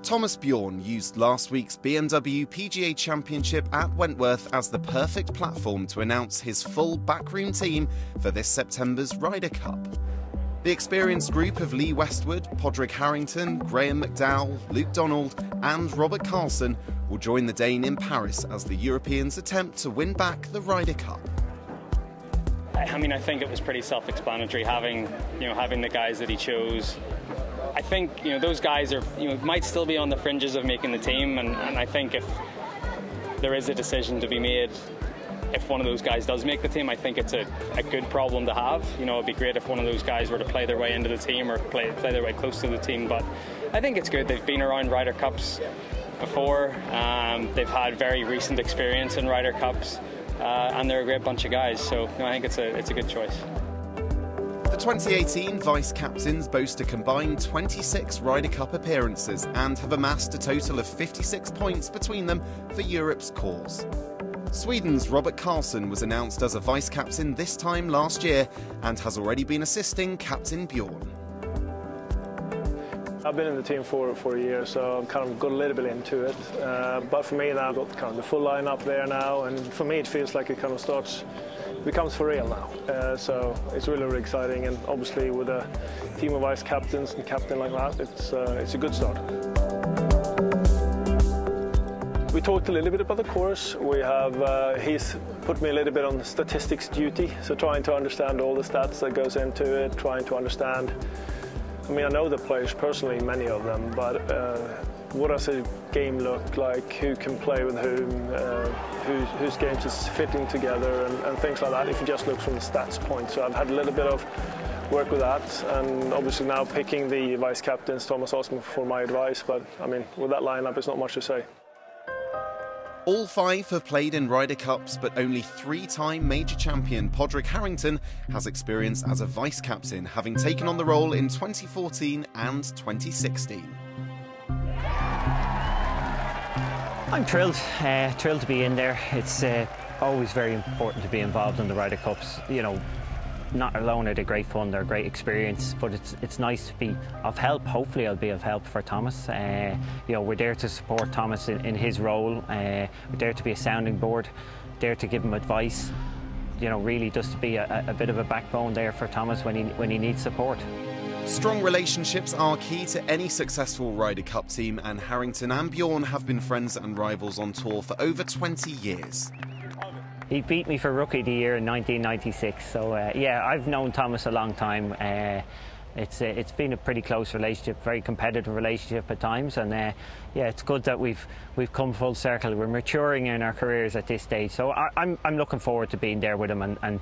Thomas Bjørn used last week's BMW PGA Championship at Wentworth as the perfect platform to announce his full backroom team for this September's Ryder Cup. The experienced group of Lee Westwood, Pádraig Harrington, Graeme McDowell, Luke Donald and Robert Karlsson will join the Dane in Paris as the Europeans attempt to win back the Ryder Cup. I mean, I think it was pretty self-explanatory having the guys that he chose. I think those guys are might still be on the fringes of making the team, and I think if there is a decision to be made, if one of those guys does make the team, I think it's a good problem to have. It'd be great if one of those guys were to play their way into the team or play their way close to the team. But I think it's good. They've been around Ryder Cups before. They've had very recent experience in Ryder Cups, and they're a great bunch of guys. So I think it's a good choice. The 2018 vice-captains boast a combined 26 Ryder Cup appearances and have amassed a total of 56 points between them for Europe's cause. Sweden's Robert Karlsson was announced as a vice-captain this time last year and has already been assisting Captain Bjørn. I've been in the team for a year, so I've kind of got a little bit into it. But for me now, I've got kind of the full lineup there now, and for me it feels like it kind of becomes for real now. So it's really, really exciting, and obviously with a team of vice captains and captain like that, it's a good start. We talked a little bit about the course. We have he's put me a little bit on statistics duty, so trying to understand all the stats that goes into it, trying to understand. I mean, I know the players personally, many of them, but what does a game look like? Who can play with whom? Whose games is fitting together and things like that, if you just look from the stats point. So I've had a little bit of work with that, and obviously now picking the vice captains, Thomas asked me for my advice, but I mean, with that lineup, it's not much to say. All 5 have played in Ryder Cups, but only 3-time major champion Pádraig Harrington has experience as a vice-captain, having taken on the role in 2014 and 2016. I'm thrilled to be in there. It's always very important to be involved in the Ryder Cups. Not alone are they great fun, they're a great experience, but it's nice to be of help. Hopefully I'll be of help for Thomas. We're there to support Thomas in his role. We're there to be a sounding board, there to give him advice. Really just to be a bit of a backbone there for Thomas when he needs support. Strong relationships are key to any successful Ryder Cup team, and Harrington and Bjørn have been friends and rivals on tour for over 20 years. He beat me for Rookie of the Year in 1996, so yeah, I've known Thomas a long time. It's been a pretty close relationship, very competitive relationship at times, and yeah, it's good that we've come full circle. We're maturing in our careers at this stage, so I'm looking forward to being there with him and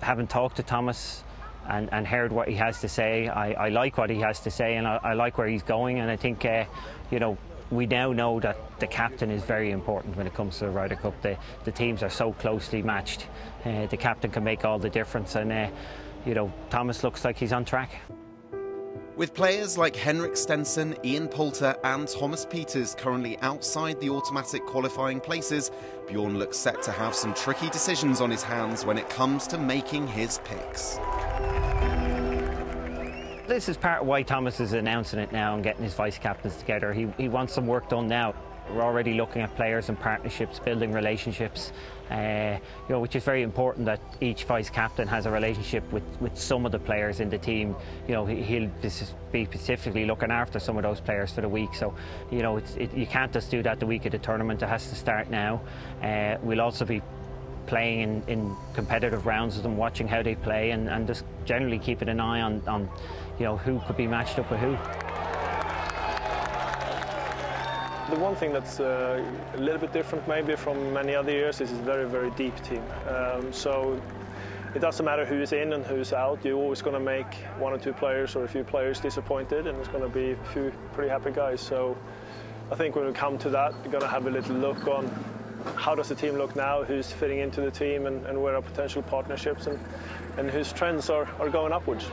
having talked to Thomas and heard what he has to say. I like what he has to say, and I like where he's going, and I think we now know that the captain is very important when it comes to the Ryder Cup. The teams are so closely matched. The captain can make all the difference, and Thomas looks like he's on track. With players like Henrik Stenson, Ian Poulter and Thomas Pieters currently outside the automatic qualifying places, Bjørn looks set to have some tricky decisions on his hands when it comes to making his picks. This is part of why Thomas is announcing it now and getting his vice-captains together. He wants some work done now. We're already looking at players and partnerships, building relationships, which is very important that each vice-captain has a relationship with some of the players in the team. He'll be specifically looking after some of those players for the week. So, you can't just do that the week of the tournament. It has to start now. We'll also be playing in competitive rounds with them, watching how they play, and just generally keeping an eye on who could be matched up with who. The one thing that's a little bit different maybe from many other years is it's a very, very deep team. So it doesn't matter who's in and who's out. You're always going to make 1 or 2 players or a few players disappointed, and there's going to be a few pretty happy guys. So I think when we come to that, we're going to have a little look on how does the team look now, who's fitting into the team, and where are potential partnerships, and whose trends are going upwards.